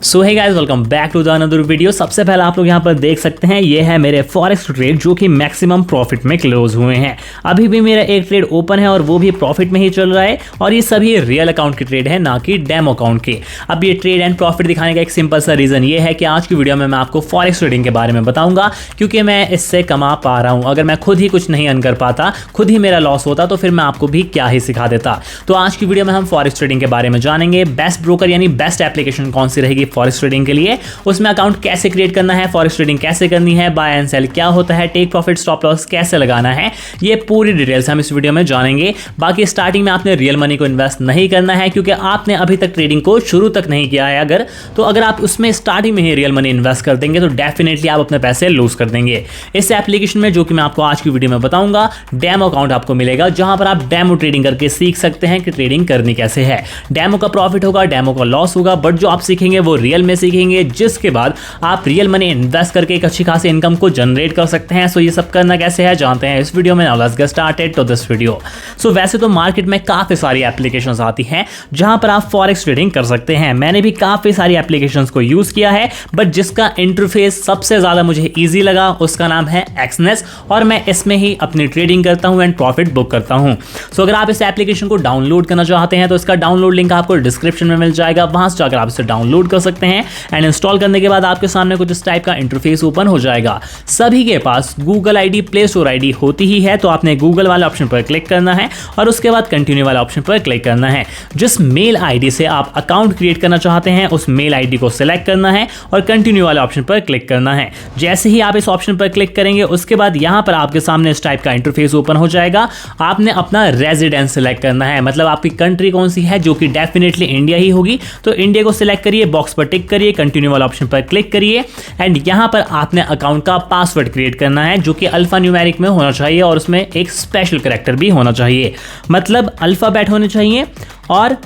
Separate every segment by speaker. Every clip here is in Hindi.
Speaker 1: So hey guys, welcome back to the another video. सबसे पहले आप लोग यहाँ पर देख सकते हैं ये है मेरे फॉरेक्स ट्रेड जो कि मैक्सिमम प्रॉफिट में क्लोज हुए हैं। अभी भी मेरा एक ट्रेड ओपन है और वो भी प्रॉफिट में ही चल रहा है और ये सभी रियल अकाउंट के ट्रेड है, ना कि डेमो अकाउंट के। अब ये ट्रेड एंड प्रॉफिट दिखाने का एक सिंपल सा रीजन ये है कि आज की वीडियो में मैं आपको फॉरेक्स ट्रेडिंग के बारे में बताऊंगा, क्योंकि मैं इससे कमा पा रहा हूँ। अगर मैं खुद ही कुछ नहीं अर्न कर पाता, खुद ही मेरा लॉस होता, तो फिर मैं आपको भी क्या ही सिखा देता। तो आज की वीडियो में हम फॉरेक्स ट्रेडिंग के बारे में जानेंगे। बेस्ट ब्रोकर यानी बेस्ट एप्लीकेशन कौन सी रहेगी फॉरेक्स ट्रेडिंग के लिए, उसमें अकाउंट कैसे क्रिएट करना है, फॉरेक्स ट्रेडिंग कैसे करनी है, बाय एंड सेल क्या होता है, टेक प्रॉफिट स्टॉप लॉस कैसे लगाना है, ये पूरी डिटेल्स हम इस वीडियो में जानेंगे। बाकी स्टार्टिंग में आपने रियल मनी को इन्वेस्ट नहीं करना है, क्योंकि आपने अभी तक ट्रेडिंग को शुरू तक नहीं किया है। अगर आप उसमें स्टार्टिंग में ही रियल मनी इन्वेस्ट कर देंगे तो डेफिनेटली आप अपने पैसे लूज कर देंगे। इस एप्लीकेशन में जो कि मैं आपको आज की वीडियो में बताऊंगा, डेमो अकाउंट आपको मिलेगा, जहां पर आप डेमो ट्रेडिंग करके सीख सकते हैं कि ट्रेडिंग करनी कैसे है। डेमो का प्रॉफिट होगा, डेमो का लॉस होगा, बट जो आप सीखेंगे वो रियल में सीखेंगे, जिसके बाद आप रियल मनी इन्वेस्ट करके एक अच्छी खासी इनकम को जनरेट कर सकते हैं। सो ये सब करना कैसे है जानते हैं इस वीडियो में। Now let's get started to this video. So वैसे तो मार्केट में काफी सारी एप्लीकेशंस आती हैं जहां पर आप फॉरेक्स ट्रेडिंग कर सकते हैं। मैंने भी काफी सारी एप्लीकेशंस को यूज किया है, बट जिसका इंटरफेस सबसे ज्यादा मुझे इजी लगा उसका नाम है एक्सनेस, और मैं इसमें ही अपनी ट्रेडिंग करता हूं एंड प्रॉफिट बुक करता हूं। सो अगर आप इस एप्लीकेशन को डाउनलोड करना चाहते हैं तो इसका डाउनलोड लिंक आपको डिस्क्रिप्शन में मिल जाएगा, वहां से जाकर आप इसे डाउनलोड कर सकते हैं। एंड इंस्टॉल करने के बाद आपके सामने कुछ इस टाइप का इंटरफेस ओपन हो जाएगा। सभी के पास Google ID, play store ID होती ही है, तो आपने गूगल वाले ऑप्शन पर क्लिक करना है और उसके बाद कंटिन्यू वाले ऑप्शन पर क्लिक करना है। जिस मेल आईडी से आप अकाउंट क्रिएट करना चाहते हैं उस मेल आईडी को सिलेक्ट करना है और कंटिन्यू वाले ऑप्शन पर क्लिक करना है। जैसे ही आप इस ऑप्शन पर क्लिक करेंगे उसके बाद यहां पर आपके सामने इस टाइप का इंटरफेस ओपन हो जाएगा। आपने अपना रेजिडेंस सिलेक्ट करना है, मतलब आपकी कंट्री कौन सी है, जो कि डेफिनेटली इंडिया ही होगी। तो इंडिया को सिलेक्ट करिए, बॉक्स पर टिक करिए, कंटिन्यू वाला ऑप्शन पर क्लिक करिए एंड यहां पर आपने अकाउंट का पासवर्ड क्रिएट करना है, जो कि अल्फा न्यूमेरिक में होना चाहिए और उसमें एक स्पेशल कैरेक्टर भी होना चाहिए। मतलब अल्फाबेट होने चाहिए और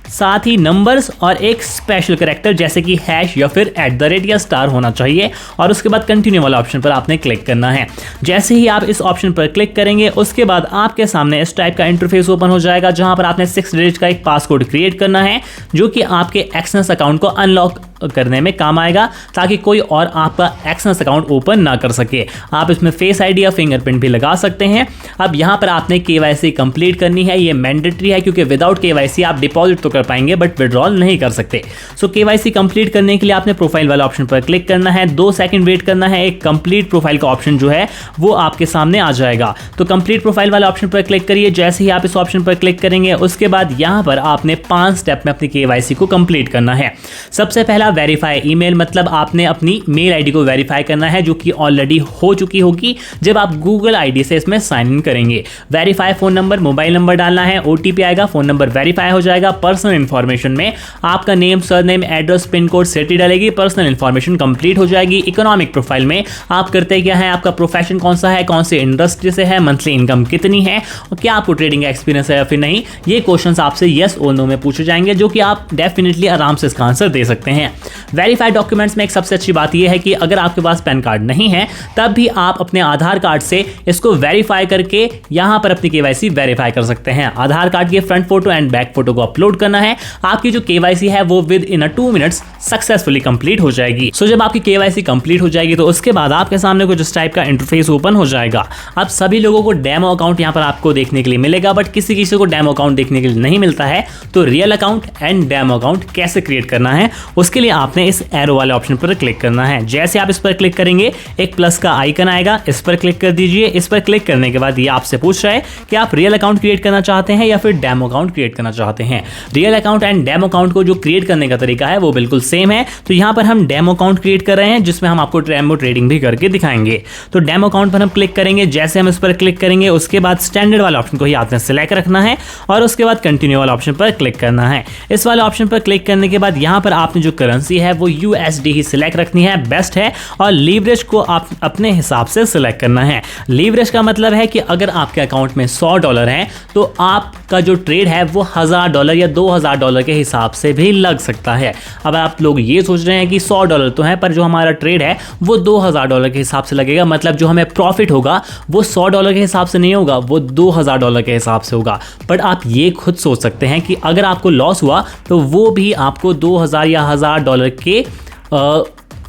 Speaker 1: साथ ही नंबर्स और एक स्पेशल कैरेक्टर जैसे कि हैश या फिर @ या स्टार होना चाहिए। और उसके बाद कंटिन्यू वाला ऑप्शन पर आपने क्लिक करना है। जैसे ही आप इस ऑप्शन पर क्लिक करेंगे उसके बाद आपके सामने इस टाइप का इंटरफेस ओपन हो जाएगा, जहां पर आपने 6 डिजिट का एक पासकोड क्रिएट करना है, जो कि आपके एक्सनेस अकाउंट को अनलॉक करने में काम आएगा, ताकि कोई और आपका एक्सनेस अकाउंट ओपन ना कर सके। आप इसमें फेस आईडी या फिंगरप्रिंट भी लगा सकते हैं। अब यहां पर आपने केवाईसी कंप्लीट करनी है, ये मैंडेटरी है, क्योंकि विदाउट केवाईसी आप डिपॉजिट तो कर पाएंगे बट विड्रॉल नहीं कर सकते। सो केवाईसी कंप्लीट करने के लिए आपने प्रोफाइल वाला ऑप्शन पर क्लिक करना है, 2 सेकंड वेट करना है, एक कंप्लीट प्रोफाइल का ऑप्शन जो है वो आपके सामने आ जाएगा। तो कंप्लीट प्रोफाइल वाला ऑप्शन पर क्लिक करिए। जैसे ही आप इस ऑप्शन पर क्लिक करेंगे उसके बाद यहां पर आपने 5 स्टेप में अपनी केवाईसी को कंप्लीट करना है। सबसे पहला वेरीफाई ईमेल, मतलब आपने अपनी मेल आईडी को वेरीफाई करना है, जो कि ऑलरेडी हो चुकी होगी जब आप गूगल आईडी से इसमें साइन इन करेंगे। Verify phone number, mobile number डालना है, ओटीपी आएगा, फोन नंबर वेरीफाई हो जाएगा। पर्सनल इंफॉर्मेशन में आपका name, surname, address, pin code, city डालेगी, पर्सनल इंफॉर्मेशन कंप्लीट हो जाएगी। इकोनॉमिक प्रोफाइल में आप करते क्या है, आपका प्रोफेशन कौन सा है, कौन से इंडस्ट्री से है, मंथली इनकम कितनी है और क्या आपको ट्रेडिंग का एक्सपीरियंस है या फिर नहीं। ये क्वेश्चंस आपसे यस और नो में पूछे जाएंगे, जो कि आप डेफिनेटली आराम से इसका आंसर दे सकते हैं। वेरीफाइड डॉक्यूमेंट्स में एक सबसे अच्छी बात यह है कि अगर आपके पास पैन कार्ड नहीं है तब भी आप अपने आधार कार्ड से इसको वेरीफाई करके यहां पर अपनी केवाईसी वेरीफाई कर सकते हैं। आधार कार्ड की front photo and back photo को अपलोड करना है। आपकी जो केवाईसी है वो with in 2 minutes successfully complete हो जाएगी। सो जब आपकी केवाईसी कंप्लीट हो जाएगी तो उसके बाद आपके सामने कुछ इस टाइप का इंटरफेस ओपन हो जाएगा। अब सभी लोगों को डेमो अकाउंट यहां पर आपको देखने के लिए मिलेगा, बट किसी को डेमो अकाउंट देखने के लिए नहीं मिलता है। तो real account and demo account कैसे क्रिएट करना है, उसके लिए आपने इस एरो वाले ऑप्शन पर क्लिक करना है। जैसे आप इस पर क्लिक करेंगे एक प्लस का आइकन आएगा, इस पर क्लिक कर दीजिए। इस पर क्लिक करने के बाद ये आपसे पूछ रहा है कि आप रियल अकाउंट क्रिएट करना चाहते हैं या फिर डेमो अकाउंट क्रिएट करना चाहते हैं। Real account and demo account को जो क्रिएट करने का तरीका है वो बिल्कुल सेम है। तो यहां पर हम डेमो अकाउंट क्रिएट कर रहे हैं, जिसमें हम आपको डेमो ट्रेडिंग भी करके दिखाएंगे। तो डेमो अकाउंट पर हम क्लिक करेंगे। जैसे हम इस पर क्लिक करेंगे उसके बाद स्टैंडर्ड वाला ऑप्शन को ही आपने सिलेक्ट रखना है और उसके बाद कंटिन्यू वाला ऑप्शन पर क्लिक करना है। इस वाले ऑप्शन पर क्लिक करने के बाद यहां पर आपने जो करेंसी है वो USD ही सिलेक्ट रखनी है, बेस्ट है। और लीवरेज को आप अपने हिसाब से सिलेक्ट करना है। लीवरेज का मतलब है कि अगर आपके अकाउंट में $100 है तो आपका जो ट्रेड है वो $1000 या $2000 के हिसाब से भी लग सकता है। अब आप लोग ये सोच रहे हैं कि $100 तो है, पर जो हमारा ट्रेड है वो $2000 के हिसाब से लगेगा। मतलब जो हमें प्रॉफिट होगा वो $100 के हिसाब से नहीं होगा, वो $2000 के हिसाब से होगा। बट आप ये खुद सोच सकते हैं कि अगर आपको लॉस हुआ तो वो भी आपको $2000 या $1000 $1000 के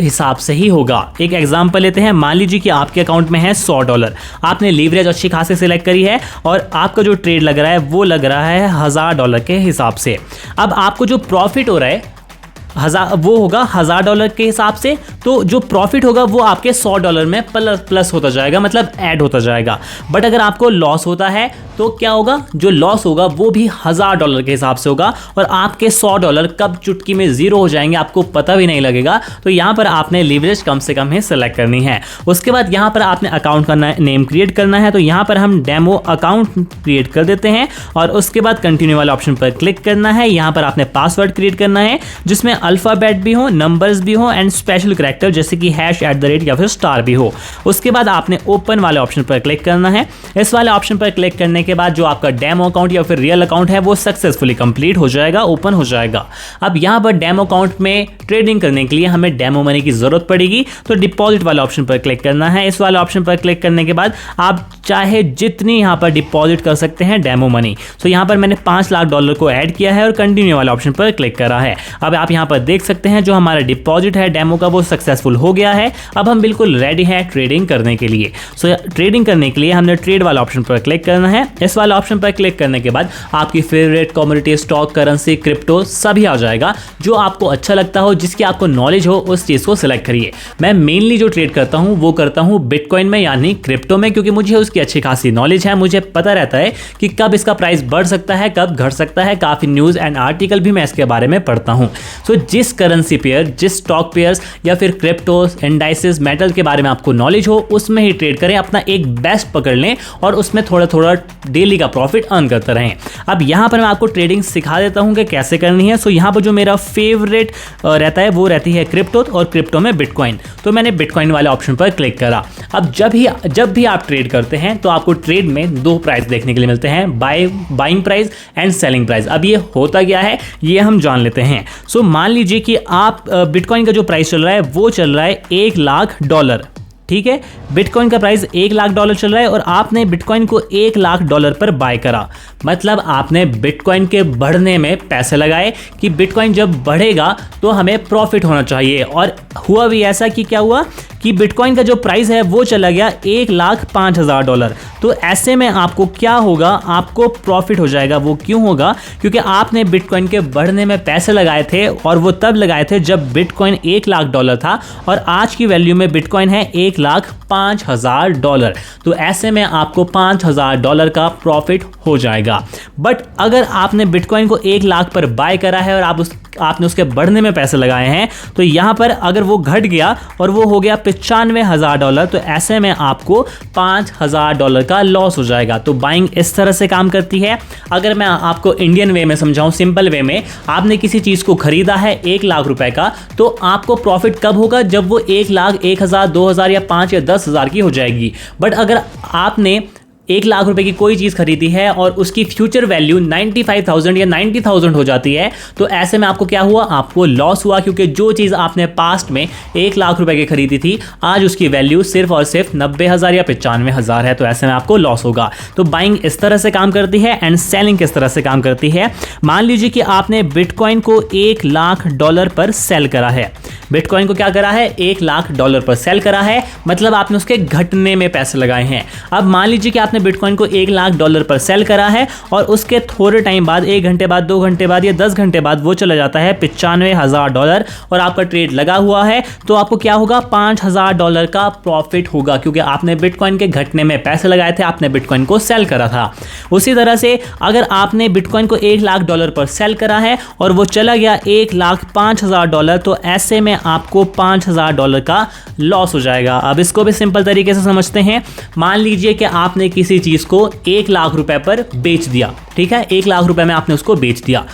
Speaker 1: हिसाब से ही होगा। एक एग्जांपल लेते हैं, मान लीजिए कि आपके अकाउंट में है $100, आपने लीवरेज अच्छी खासी सिलेक्ट करी है और आपका जो ट्रेड लग रहा है वो लग रहा है $1000 के हिसाब से। अब आपको जो प्रॉफिट हो रहा है वो होगा $1000 के हिसाब से, तो जो प्रॉफिट होगा वो आपके $100 में प्लस होता जाएगा, मतलब ऐड होता जाएगा। बट अगर आपको लॉस होता है तो क्या होगा, जो लॉस होगा वो भी $1000 के हिसाब से होगा और आपके $100 कब चुटकी में जीरो हो जाएंगे आपको पता भी नहीं लगेगा। तो यहाँ पर आपने लीवरेज कम से कम ही सेलेक्ट करनी है। उसके बाद यहाँ पर आपने अकाउंट का नेम क्रिएट करना है, तो यहाँ पर हम डेमो अकाउंट क्रिएट कर देते हैं और उसके बाद कंटिन्यू वाले ऑप्शन पर क्लिक करना है। यहाँ पर आपने पासवर्ड क्रिएट करना है जिसमें अल्फाबेट भी हो, नंबर्स भी हो एंड स्पेशल कैरेक्टर जैसे कि #@ या फिर स्टार भी हो। उसके बाद आपने ओपन वाले ऑप्शन पर क्लिक करना है। इस वाले ऑप्शन पर क्लिक करने के बाद जो आपका डेमो अकाउंट या फिर रियल अकाउंट है वो सक्सेसफुली कंप्लीट हो जाएगा, ओपन हो जाएगा। अब यहाँ पर डेमो अकाउंट में ट्रेडिंग करने के लिए हमें डेमो मनी की जरूरत पड़ेगी, तो डिपॉजिट वाले ऑप्शन पर क्लिक करना है। इस वाले ऑप्शन पर क्लिक करने के बाद आप चाहे जितनी यहाँ पर डिपॉजिट कर सकते हैं डेमो मनी। तो यहाँ पर मैंने $5 लाख को ऐड किया है और कंटिन्यू वाले ऑप्शन पर क्लिक करा है। अब आप यहाँ पर देख सकते हैं जो हमारा डिपॉजिट है डेमो का वो सक्सेसफुल हो गया है। अब हम बिल्कुल रेडी हैं ट्रेडिंग करने के लिए। सो ट्रेडिंग करने के लिए हमने ट्रेड वाला ऑप्शन पर क्लिक करना है। इस वाला ऑप्शन पर क्लिक करने के बाद आपकी favourite commodity, stock, currency, crypto सभी आ जाएगा। जो आपको अच्छा लगता हो, जिसकी आपको नॉलेज हो, उस चीज़ को सिलेक्ट करिए। मैं मेनली जो ट्रेड करता हूँ वो करता हूँ बिटकॉइन में यानी क्रिप्टो में, क्योंकि मुझे उसकी अच्छी खासी नॉलेज है। मुझे पता रहता है कि कब इसका प्राइस बढ़ सकता है, कब घट सकता है। काफ़ी न्यूज़ एंड आर्टिकल भी मैं इसके बारे में पढ़ता हूँ। सो जिस करेंसी पेयर, जिस स्टॉक पेयर्स या फिर क्रिप्टो, इंडाइसेस, मेटल के बारे में आपको नॉलेज हो उसमें ही ट्रेड करें, अपना एक बेस्ट पकड़ लें और उसमें थोड़ा थोड़ा डेली का प्रॉफिट अर्न करते रहें। अब यहाँ पर मैं आपको ट्रेडिंग सिखा देता हूँ कि कैसे करनी है। सो यहाँ पर जो मेरा फेवरेट रहता है वो रहती है क्रिप्टो और क्रिप्टो में बिटकॉइन। तो मैंने बिटकॉइन वाले ऑप्शन पर क्लिक करा। अब जब भी आप ट्रेड करते हैं तो आपको ट्रेड में दो प्राइस देखने के लिए मिलते हैं, buying price and selling price. अब ये होता क्या है ये हम जान लेते हैं। सो मान लीजिए कि आप बिटकॉइन का जो प्राइस चल रहा है वो चल रहा है $1 लाख। ठीक है, बिटकॉइन का प्राइस $1 लाख चल रहा है और आपने बिटकॉइन को $1 लाख पर बाय करा। मतलब आपने बिटकॉइन के बढ़ने में पैसे लगाए कि बिटकॉइन जब बढ़ेगा तो हमें प्रॉफिट होना चाहिए। और हुआ भी ऐसा कि क्या हुआ कि बिटकॉइन का जो प्राइस है वो चला गया $1,05,000। तो ऐसे में आपको क्या होगा, आपको प्रॉफिट हो जाएगा। वो क्यों होगा? क्योंकि आपने बिटकॉइन के बढ़ने में पैसे लगाए थे और वो तब लगाए थे जब बिटकॉइन $1 लाख था और आज की वैल्यू में बिटकॉइन है $1,05,000। तो ऐसे में आपको $5,000 का प्रॉफिट हो जाएगा। बट अगर आपने बिटकॉइन को 1 लाख पर बाय करा है और आपने उसके बढ़ने में पैसे लगाए हैं, तो यहाँ पर अगर वो घट गया और वो हो गया $95,000, तो ऐसे में आपको $5,000 का लॉस हो जाएगा। तो बाइंग इस तरह से काम करती है। अगर मैं आपको इंडियन वे में समझाऊं, सिंपल वे में, आपने किसी चीज़ को खरीदा है $1 लाख का, तो आपको प्रॉफिट कब होगा? जब वो 1 लाख, 1,000, 2,000 या 5 या 10,000 की हो जाएगी। बट अगर आपने $1 लाख की कोई चीज़ खरीदी है और उसकी फ्यूचर वैल्यू 95,000 या 90,000 हो जाती है, तो ऐसे में आपको क्या हुआ? आपको लॉस हुआ, क्योंकि जो चीज़ आपने पास्ट में $1 लाख की खरीदी थी आज उसकी वैल्यू सिर्फ और सिर्फ 90,000 या 95,000 है। तो ऐसे में आपको लॉस होगा। तो बाइंग इस तरह से काम करती है एंड सेलिंग किस तरह से काम करती है। मान लीजिए कि आपने बिटकॉइन को $1 लाख पर सेल करा है। बिटकॉइन को क्या करा है? $1 लाख पर सेल करा है, मतलब आपने उसके घटने में पैसे लगाए हैं। अब मान लीजिए कि आपने बिटकॉइन को $1 लाख पर सेल करा है और उसके थोड़े टाइम बाद, 1 घंटे बाद, 2 घंटे बाद या 10 घंटे बाद वो चला जाता है $95,000 और आपका ट्रेड लगा हुआ है, तो आपको क्या होगा? $5,000 का प्रॉफिट होगा, क्योंकि आपने बिटकॉइन के घटने में पैसे लगाए थे, आपने बिटकॉइन को सेल करा था। उसी तरह से अगर आपने बिटकॉइन को $1 लाख पर सेल करा है और वो चला गया $1,05,000, तो ऐसे में आपको $5,000 का लॉस हो जाएगा। अब इसको भी सिंपल तरीके से समझते हैं। मान लीजिए कि आपने किसी चीज़ को $1 लाख पर बेच दिया, ठीक है, $1 लाख में आपने उसको बेच दिया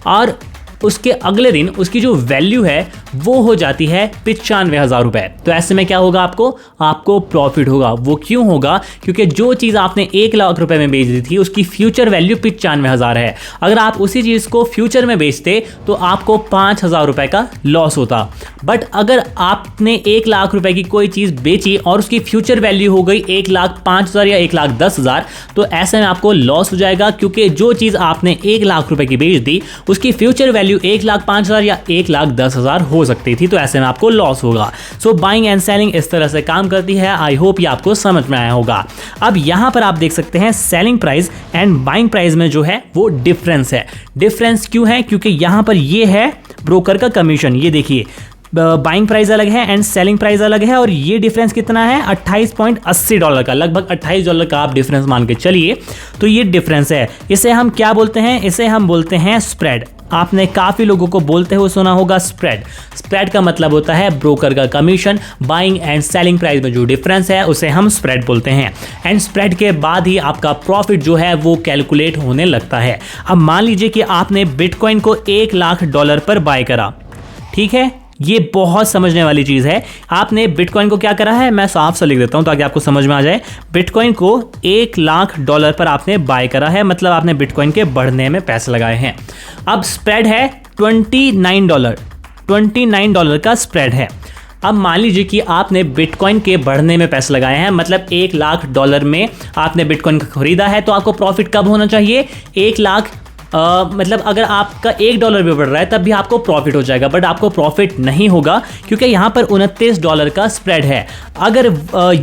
Speaker 1: और उसके अगले दिन उसकी जो वैल्यू है वो हो जाती है $95,000। तो ऐसे में क्या होगा? आपको प्रॉफिट होगा। वो क्यों होगा? क्योंकि जो चीज़ आपने $1 लाख में बेच दी थी उसकी फ्यूचर वैल्यू $95,000 है। अगर आप उसी चीज़ को फ्यूचर में बेचते तो आपको $5,000 का लॉस होता। बट अगर आपने $1 लाख की कोई चीज़ बेची और उसकी फ्यूचर वैल्यू हो गई $1,05,000 या $1,10,000, तो ऐसे में आपको लॉस हो जाएगा, क्योंकि जो चीज़ आपने $1 लाख की बेच दी उसकी फ्यूचर वैल्यू वैल्यू 1,05,000 या 1,10,000 हो सकती थी, तो ऐसे में आपको लॉस होगा। सो बाइंग एंड सेलिंग इस तरह से काम करती है। आई होप ये आपको समझ में आया होगा। अब यहाँ पर आप देख सकते हैं selling price and buying price में जो है वो डिफरेंस है। डिफरेंस क्यों है? क्योंकि यहाँ पर ये है ब्रोकर का कमीशन। ये देखिए बाइंग प्राइस अलग है एंड सेलिंग प्राइस अलग है, और ये डिफरेंस कितना है? $28.80 का, लगभग $28 का आप डिफरेंस मान के चलिए। तो ये डिफरेंस है। इसे हम क्या बोलते हैं? इसे हम बोलते हैं स्प्रेड। आपने काफ़ी लोगों को बोलते हुए सुना होगा स्प्रेड। स्प्रेड का मतलब होता है ब्रोकर का commission. Buying and selling price में जो डिफरेंस है उसे हम स्प्रेड बोलते हैं। एंड स्प्रेड के बाद ही आपका प्रॉफिट जो है वो कैलकुलेट होने लगता है। अब मान लीजिए कि आपने बिटकॉइन को $1,00,000 पर बाय करा, ठीक है। ये बहुत समझने वाली चीज़ है। आपने बिटकॉइन को क्या करा है, मैं साफ सा लिख देता हूं ताकि आपको समझ में आ जाए। बिटकॉइन को $1,00,000 पर आपने बाय करा है, मतलब आपने बिटकॉइन के बढ़ने में पैसे लगाए हैं। अब स्प्रेड है $29 का स्प्रेड है। अब मान लीजिए कि आपने बिटकॉइन के बढ़ने में पैसे लगाए हैं, मतलब $1,00,000 में आपने बिटकॉइन को खरीदा है, तो आपको प्रॉफिट कब होना चाहिए? 1,00,000 मतलब अगर आपका $1 भी बढ़ रहा है तब भी आपको प्रॉफिट हो जाएगा, बट आपको प्रॉफिट नहीं होगा क्योंकि यहाँ पर $29 का स्प्रेड है। अगर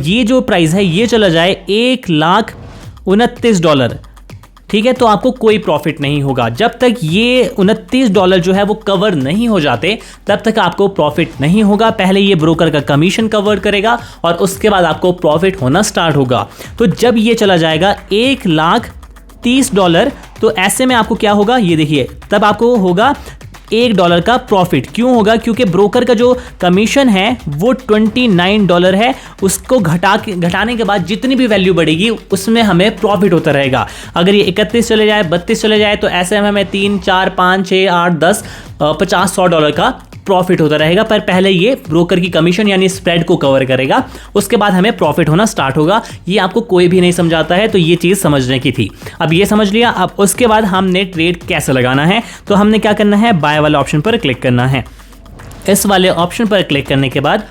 Speaker 1: ये जो प्राइस है ये चला जाए $1,29, ठीक है, तो आपको कोई प्रॉफिट नहीं होगा। जब तक ये $29 जो है वो कवर नहीं हो जाते तब तक आपको प्रॉफिट नहीं होगा। पहले ये ब्रोकर का कमीशन कवर करेगा और उसके बाद आपको प्रॉफिट होना स्टार्ट होगा। तो जब ये चला जाएगा $1,30, तो ऐसे में आपको क्या होगा? ये देखिए, तब आपको होगा $1 का प्रॉफिट। क्यों होगा? क्योंकि ब्रोकर का जो कमीशन है वो $29 है। उसको घटाने के बाद जितनी भी वैल्यू बढ़ेगी उसमें हमें प्रॉफिट होता रहेगा। अगर ये 31 चले जाए, 32 चले जाए, तो ऐसे में हमें 3, 4, 5, 6, 8, 10, $50, $100 का प्रॉफिट होता रहेगा। पर पहले ये ब्रोकर की कमीशन यानी स्प्रेड को कवर करेगा, उसके बाद हमें प्रॉफिट होना स्टार्ट होगा। ये आपको कोई भी नहीं समझाता है, तो ये चीज़ समझने की थी। अब ये समझ लिया। अब उसके बाद हमने ट्रेड कैसे लगाना है, तो हमने क्या करना है? बाय वाले ऑप्शन पर क्लिक करना है। इस वाले ऑप्शन पर क्लिक करने के बाद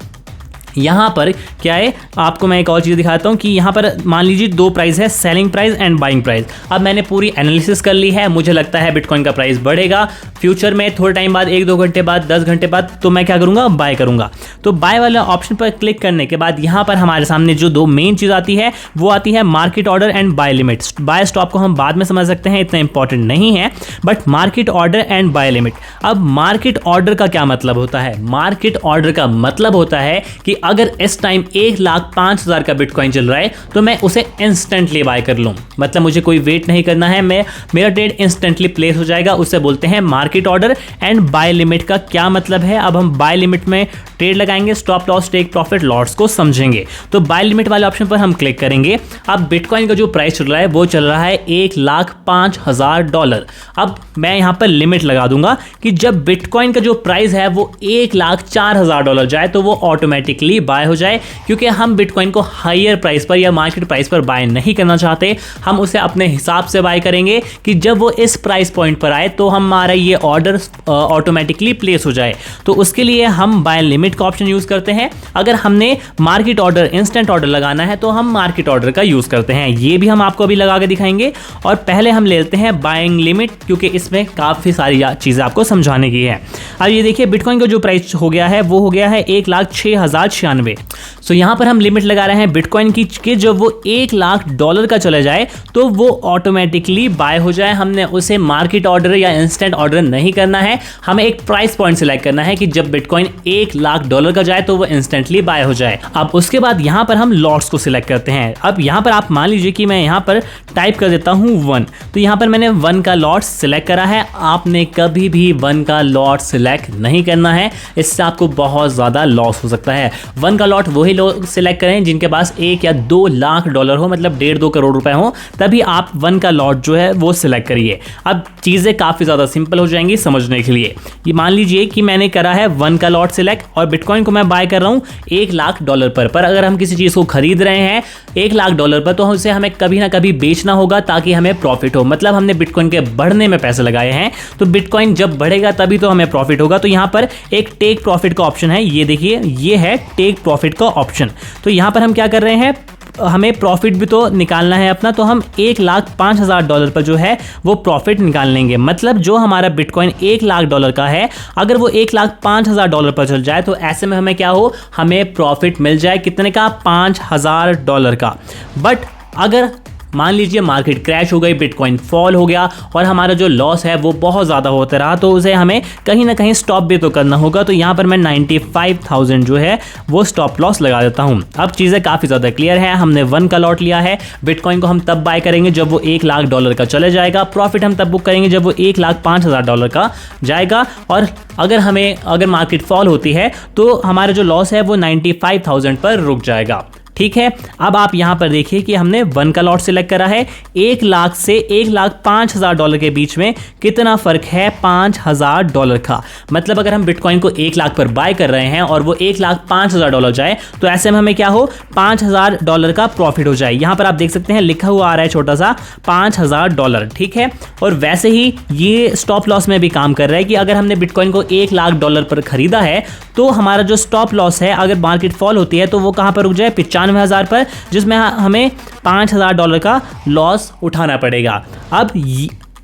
Speaker 1: यहाँ पर क्या है, आपको मैं एक और चीज़ दिखाता हूँ कि यहाँ पर मान लीजिए दो प्राइस है, selling price and buying price. अब मैंने पूरी एनालिसिस कर ली है। मुझे लगता है बिटकॉइन का प्राइस बढ़ेगा फ्यूचर में, थोड़े टाइम बाद, 1-2 घंटे बाद, 10 घंटे बाद। तो मैं क्या करूँगा? बाय करूँगा। तो बाय वाले ऑप्शन पर क्लिक करने के बाद यहाँ पर हमारे सामने जो दो मेन चीज़ आती है वो आती है market order and buy limit. Buy stop को हम बाद में समझ सकते हैं, इतना इंपॉर्टेंट नहीं है, but market order and buy limit. अब मार्केट ऑर्डर का क्या मतलब होता है? मार्केट ऑर्डर का मतलब होता है कि अगर इस टाइम 1,05,000 का बिटकॉइन चल रहा है तो मैं उसे इंस्टेंटली बाय कर लूं। मतलब मुझे कोई वेट नहीं करना है, मेरा ट्रेड इंस्टेंटली प्लेस हो जाएगा। उसे बोलते हैं market order and buy limit का क्या मतलब है? अब हम बाय लिमिट में ट्रेड लगाएंगे, stop loss, take profit, lots को समझेंगे। तो बाय लिमिट वाले ऑप्शन पर हम क्लिक करेंगे। अब बिटकॉइन का जो प्राइस चल रहा है वो चल रहा है $1,05,000। अब मैं यहां पर लिमिट लगा दूंगा कि जब बिटकॉइन का जो प्राइस है वो $1,04,000 जाए तो वो ऑटोमेटिकली बाय हो जाए, क्योंकि हम बिटकॉइन को हायर प्राइस पर या मार्केट प्राइस पर बाय नहीं करना चाहते। हम उसे अपने हिसाब से बाय करेंगे कि जब वो इस प्राइस पॉइंट पर आए तो हमारा ये ऑर्डर ऑटोमेटिकली प्लेस हो जाए। तो उसके लिए हम बाय लिमिट का ऑप्शन यूज करते हैं। अगर हमने मार्केट ऑर्डर, इंस्टेंट ऑर्डर लगाना है तो हम मार्केट ऑर्डर का यूज करते हैं। ये भी हम आपको अभी लगा के दिखाएंगे। और पहले हम लेते हैं बाइंग लिमिट, क्योंकि इसमें काफी सारी चीजें आपको समझाने की है। अब ये देखिए बिटकॉइन का जो प्राइस हो गया है वो हो गया है $1,06,096। सो यहाँ पर हम लिमिट लगा रहे हैं बिटकॉइन की कि जब वो $1,00,000 का चला जाए तो वो ऑटोमेटिकली बाय हो जाए। हमने उसे मार्केट ऑर्डर या इंस्टेंट ऑर्डर नहीं करना है, हमें एक प्राइस पॉइंट सिलेक्ट करना है कि जब बिटकॉइन $1,00,000 का जाए तो वो इंस्टेंटली बाय हो जाए। अब उसके बाद यहाँ पर हम लॉट्स को सिलेक्ट करते हैं। अब यहाँ पर आप मान लीजिए कि मैं यहाँ पर टाइप कर देता हूँ 1, तो यहाँ पर मैंने 1 का लॉट सिलेक्ट करा है। आपने कभी भी 1 का लॉट सिलेक्ट नहीं करना है, इससे आपको बहुत ज़्यादा लॉस हो सकता है। 1 का लॉट वही लोग सिलेक्ट करें जिनके पास $1 या $2 लाख हो, मतलब 1.5-2 करोड़ रुपए हो, तभी आप 1 का लॉट जो है वो सिलेक्ट करिए। अब चीज़ें काफ़ी ज़्यादा सिंपल हो जाएंगी समझने के लिए। ये मान लीजिए कि मैंने करा है 1 का लॉट सिलेक्ट और बिटकॉइन को मैं बाय कर रहा हूँ $1,00,000 पर अगर हम किसी चीज़ को खरीद रहे हैं $1,00,000 पर, तो उसे हमें कभी ना कभी बेचना होगा ताकि हमें प्रॉफिट हो। मतलब हमने बिटकॉइन के बढ़ने में पैसे लगाए हैं, तो बिटकॉइन जब बढ़ेगा तभी तो हमें प्रॉफिट होगा। तो यहाँ पर एक टेक प्रॉफिट का ऑप्शन है, ये देखिए, ये है टेक प्रॉफिट का ऑप्शन। तो यहाँ पर हम क्या कर रहे हैं, हमें प्रॉफिट भी तो निकालना है अपना, तो हम $1,05,000 पर जो है वो प्रॉफिट निकाल लेंगे। मतलब जो हमारा बिटकॉइन $1,00,000 का है, अगर वो $1,05,000 पर चल जाए तो ऐसे में हमें क्या हो, हमें प्रॉफिट मिल जाए कितने का, $5,000 का। बट अगर मान लीजिए मार्केट क्रैश हो गई, बिटकॉइन फॉल हो गया और हमारा जो लॉस है वो बहुत ज़्यादा होता रहा, तो उसे हमें कहीं ना कहीं स्टॉप भी तो करना होगा। तो यहाँ पर मैं 95,000 जो है वो स्टॉप लॉस लगा देता हूँ। अब चीज़ें काफ़ी ज़्यादा क्लियर है। हमने 1 का लॉट लिया है। बिटकॉइन को हम तब बाय करेंगे जब वो $1,00,000 का चले जाएगा। प्रॉफिट हम तब बुक करेंगे जब वो $1,05,000 का जाएगा। और अगर मार्केट फॉल होती है तो हमारा जो लॉस है वो 95,000 पर रुक जाएगा। ठीक है, अब आप यहां पर देखिए कि हमने 1 का लॉट सिलेक्ट करा है। 1,00,000 से $1,05,000 के बीच में कितना फर्क है, $5,000 का। मतलब अगर हम बिटकॉइन को 1,00,000 पर बाय कर रहे हैं और वो $1,05,000 जाए तो ऐसे में हमें क्या हो, $5,000 का प्रॉफिट हो जाए। यहां पर आप देख सकते हैं लिखा हुआ आ रहा है छोटा सा $5,000। ठीक है, और वैसे ही ये स्टॉप लॉस में भी काम कर रहा है कि अगर हमने बिटकॉइन को $1,00,000 पर खरीदा है तो हमारा जो स्टॉप लॉस है, अगर मार्केट फॉल होती है तो वो कहां पर रुक जाए, 95,000 पर, जिसमें हमें $5,000 का लॉस उठाना पड़ेगा। अब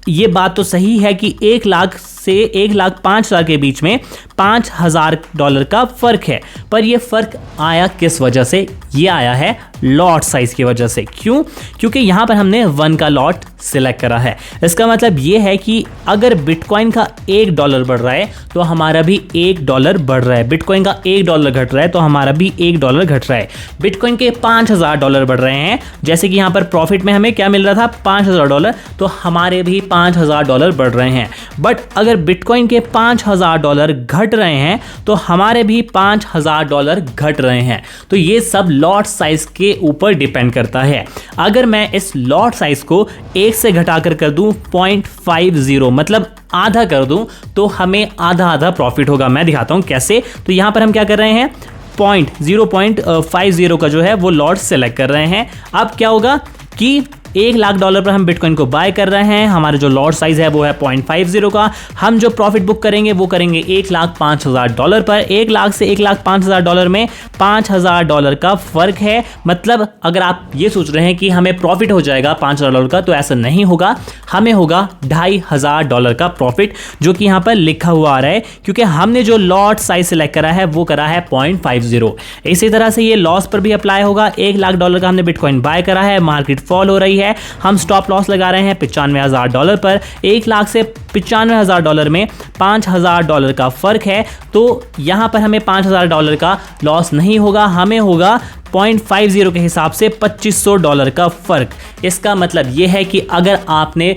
Speaker 1: ये बात तो सही है कि 1,00,000 से $1,05,000 के बीच में $5,000 का फर्क है, पर यह फर्क आया किस वजह से, ये आया है लॉट साइज की वजह से। क्यों? क्योंकि यहां पर हमने 1 का लॉट सिलेक्ट करा है। इसका मतलब ये है कि अगर बिटकॉइन का $1 बढ़ रहा है तो हमारा भी $1 बढ़ रहा है। बिटकॉइन का $1 घट रहा है तो हमारा भी $1 घट रहा है। बिटकॉइन के $5,000 बढ़ रहे हैं, जैसे कि यहां पर प्रॉफिट में हमें क्या मिल रहा था, $5,000, तो हमारे भी $5,000 बढ़ रहे हैं। बट अगर बिटकॉइन के $5,000 घट रहे हैं तो हमारे भी $5,000 घट रहे हैं। तो ये सब लॉट साइज के ऊपर डिपेंड करता है। अगर मैं इस लॉट साइज को 1 से घटाकर कर दूं 0.50, मतलब आधा कर दूं, तो हमें आधा आधा प्रॉफिट होगा। मैं दिखाता हूं कैसे। तो यहां पर हम क्या कर रहे हैं, 0.50 का जो है वो लॉट सेलेक्ट कर रहे हैं। अब क्या होगा कि $1,00,000 पर हम बिटकॉइन को बाय कर रहे हैं। हमारा जो लॉट साइज है वो है 0.50 का। हम जो प्रॉफिट बुक करेंगे वो करेंगे $1,05,000 पर। 1,00,000 से $1,05,000 में $5,000 का फर्क है। मतलब अगर आप ये सोच रहे हैं कि हमें प्रॉफिट हो जाएगा $5,000 का, तो ऐसा नहीं होगा। हमें होगा $2,500 का प्रॉफिट, जो कि यहाँ पर लिखा हुआ आ रहा है, क्योंकि हमने जो लॉट साइज सेलेक्ट करा है वो करा है 0.50। इसी तरह से ये लॉस पर भी अप्लाई होगा। $1,00,000 का हमने बिटकॉइन बाय करा है, मार्केट फॉल हो रही है, हम स्टॉप लॉस लगा रहे हैं $95,000 पर। 1,00,000 से $95,000 में $5,000 का फर्क है, तो यहां पर हमें $5,000 का लॉस नहीं होगा, हमें होगा 0.50 के हिसाब से $2,500 का फर्क। इसका मतलब यह है कि अगर आपने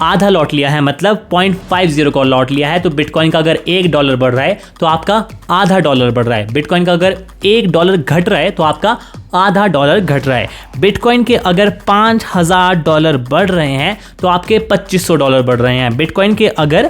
Speaker 1: आधा लॉट लिया है, मतलब 0.50 का लॉट लिया है, तो बिटकॉइन का अगर $1 बढ़ रहा है तो आपका आधा $1 बढ़ रहा है। बिटकॉइन का अगर $1 घट रहा है तो आपका आधा $1 घट रहा है। बिटकॉइन के अगर $5,000 बढ़ रहे हैं तो आपके $2,500 बढ़ रहे हैं। बिटकॉइन के अगर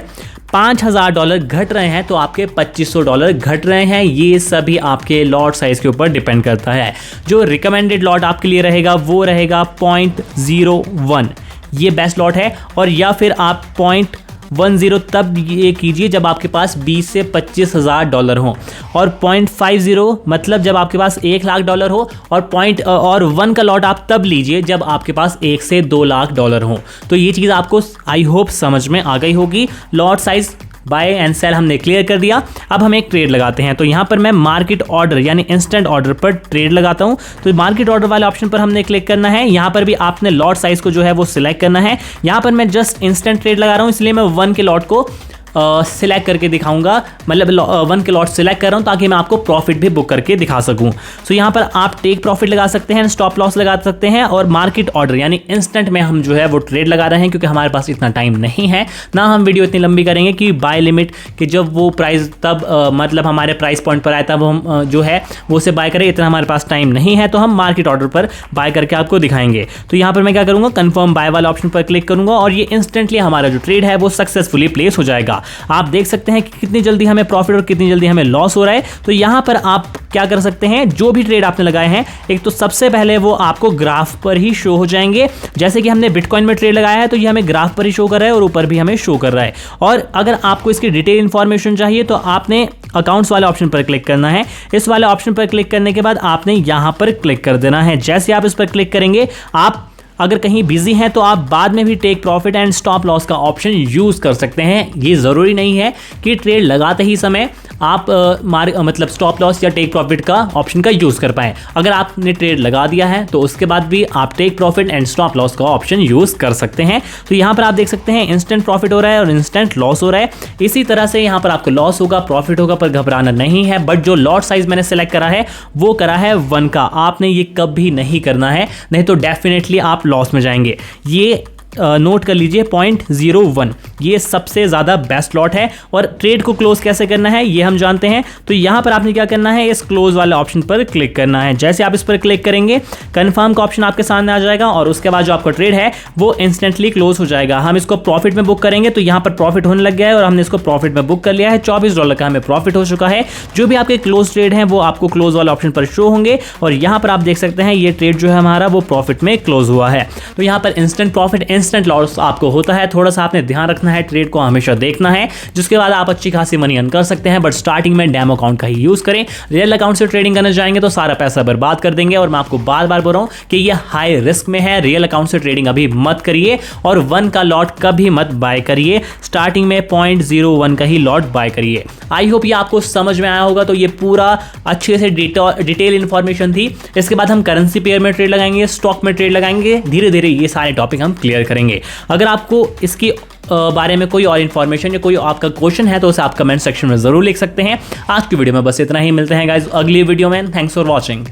Speaker 1: $5,000 घट रहे हैं तो आपके $2,500 घट रहे हैं। ये सभी आपके लॉट साइज के ऊपर डिपेंड करता है। जो रिकमेंडेड लॉट आपके लिए रहेगा वो रहेगा 0.01, ये बेस्ट लॉट है। और या फिर आप 0.10 तब ये कीजिए जब आपके पास 20 से $25,000 हो, और 0.50 मतलब जब आपके पास $1,00,000 हो, और 1 का लॉट आप तब लीजिए जब आपके पास $1 से $2,00,000 हो। तो ये चीज़ आपको आई होप समझ में आ गई होगी। Lot size buy and sell हमने क्लियर कर दिया। अब हम एक ट्रेड लगाते हैं। तो यहाँ पर मैं मार्केट ऑर्डर यानी इंस्टेंट ऑर्डर पर ट्रेड लगाता हूँ। तो मार्केट ऑर्डर वाले ऑप्शन पर हमने क्लिक करना है। यहाँ पर भी आपने लॉट साइज को जो है वो सिलेक्ट करना है। यहाँ पर मैं जस्ट इंस्टेंट ट्रेड लगा रहा हूँ, इसलिए मैं 1 के लॉट को सिलेक्ट करके दिखाऊंगा, मतलब 1 के लॉट सिलेक्ट कर रहा हूं ताकि मैं आपको प्रॉफिट भी बुक करके दिखा सकूं। सो यहाँ पर आप टेक प्रॉफिट लगा सकते हैं, स्टॉप लॉस लगा सकते हैं, और मार्केट ऑर्डर यानी इंस्टेंट में हम जो है वो ट्रेड लगा रहे हैं, क्योंकि हमारे पास इतना टाइम नहीं है, ना हम वीडियो इतनी लंबी करेंगे कि बाय लिमिट कि जब वो प्राइस तब मतलब हमारे प्राइस पॉइंट पर आए तब हम जो है वो उसे बाय करें, इतना हमारे पास टाइम नहीं है। तो हम मार्केट ऑर्डर पर बाय करके आपको दिखाएंगे। तो यहाँ पर मैं क्या करूँगा, कन्फर्म बाय वाला ऑप्शन पर क्लिक करूँगा और ये इंस्टेंटली हमारा जो ट्रेड है वो सक्सेसफुली प्लेस हो जाएगा। आप देख सकते हैं कि कितनी जल्दी हमें प्रॉफिट और कितनी जल्दी हमें लॉस हो रहा है। तो यहाँ पर आप क्या कर सकते हैं, जो भी ट्रेड आपने लगाए हैं, एक तो सबसे पहले वो आपको ग्राफ पर ही शो हो जाएंगे। जैसे कि हमने बिटकॉइन में ट्रेड लगाया है तो ये हमें ग्राफ पर ही शो कर रहा है और ऊपर भी हमें शो कर रहा है। और अगर आपको इसकी डिटेल इंफॉर्मेशन चाहिए तो आपने अकाउंट्स वाले ऑप्शन पर क्लिक करना है। इस वाले ऑप्शन पर क्लिक करने के बाद आपने यहां पर क्लिक कर देना है। जैसे आप इस पर क्लिक करेंगे, आप अगर कहीं बिजी हैं तो आप बाद में भी take profit and stop loss का ऑप्शन यूज कर सकते हैं। ये जरूरी नहीं है कि ट्रेड लगाते ही समय आप मतलब स्टॉप लॉस या टेक प्रॉफिट का ऑप्शन का यूज कर पाए। अगर आपने ट्रेड लगा दिया है तो उसके बाद भी आप take profit and stop loss का ऑप्शन यूज कर सकते हैं। तो यहाँ पर आप देख सकते हैं इंस्टेंट प्रॉफिट हो रहा है और इंस्टेंट लॉस हो रहा है। इसी तरह से यहाँ पर आपको लॉस होगा, प्रॉफिट होगा, पर घबराना नहीं है। बट जो लॉट साइज मैंने सेलेक्ट करा है वो करा है 1 का। आपने ये कभी नहीं करना है, नहीं तो डेफिनेटली आप लॉस में जाएंगे। ये नोट कर लीजिए 0.01 ये सबसे ज़्यादा बेस्ट लॉट है। और ट्रेड को क्लोज कैसे करना है ये हम जानते हैं। तो यहाँ पर आपने क्या करना है, इस क्लोज वाले ऑप्शन पर क्लिक करना है। जैसे आप इस पर क्लिक करेंगे, कंफर्म का ऑप्शन आपके सामने आ जाएगा और उसके बाद जो आपका ट्रेड है वो इंस्टेंटली क्लोज हो जाएगा। हम इसको प्रॉफिट में बुक करेंगे तो यहाँ पर प्रॉफिट होने लग गया है और हमने इसको प्रॉफिट में बुक कर लिया है। $24 का हमें प्रॉफिट हो चुका है। जो भी आपके क्लोज ट्रेड हैं वो आपको क्लोज वाले ऑप्शन पर शो होंगे और यहाँ पर आप देख सकते हैं ये ट्रेड जो है हमारा वो प्रॉफिट में क्लोज हुआ है। तो यहाँ पर इंस्टेंट प्रॉफिट इंस्टेंट लॉस आपको होता है। थोड़ा सा आपने ध्यान रखना है, ट्रेड को हमेशा देखना है, जिसके बाद आप अच्छी खासी मनी अर्न कर सकते हैं। बट स्टार्टिंग में डेमो अकाउंट का ही यूज करें। रियल अकाउंट से ट्रेडिंग करने जाएंगे तो सारा पैसा बर्बाद कर देंगे। और मैं आपको बार बार बोल रहा हूं कि ये हाई रिस्क में है। रियल अकाउंट से ट्रेडिंग अभी मत करिए और 1 का लॉट कभी मत बाय करिए। स्टार्टिंग में 0.01 का ही लॉट बाय करिए। आई होप ये आपको समझ में आया होगा। तो ये पूरा अच्छे से डिटेल इंफॉर्मेशन थी। इसके बाद हम करेंसी पेयर में ट्रेड लगाएंगे, स्टॉक में ट्रेड लगाएंगे, धीरे धीरे ये सारे टॉपिक हम क्लियर करेंगे। अगर आपको इसकी बारे में कोई और इन्फॉर्मेशन या कोई आपका क्वेश्चन है तो उसे आप कमेंट सेक्शन में जरूर लिख सकते हैं। आज की वीडियो में बस इतना ही। मिलते हैं गाइस अगली वीडियो में। Thanks for watching.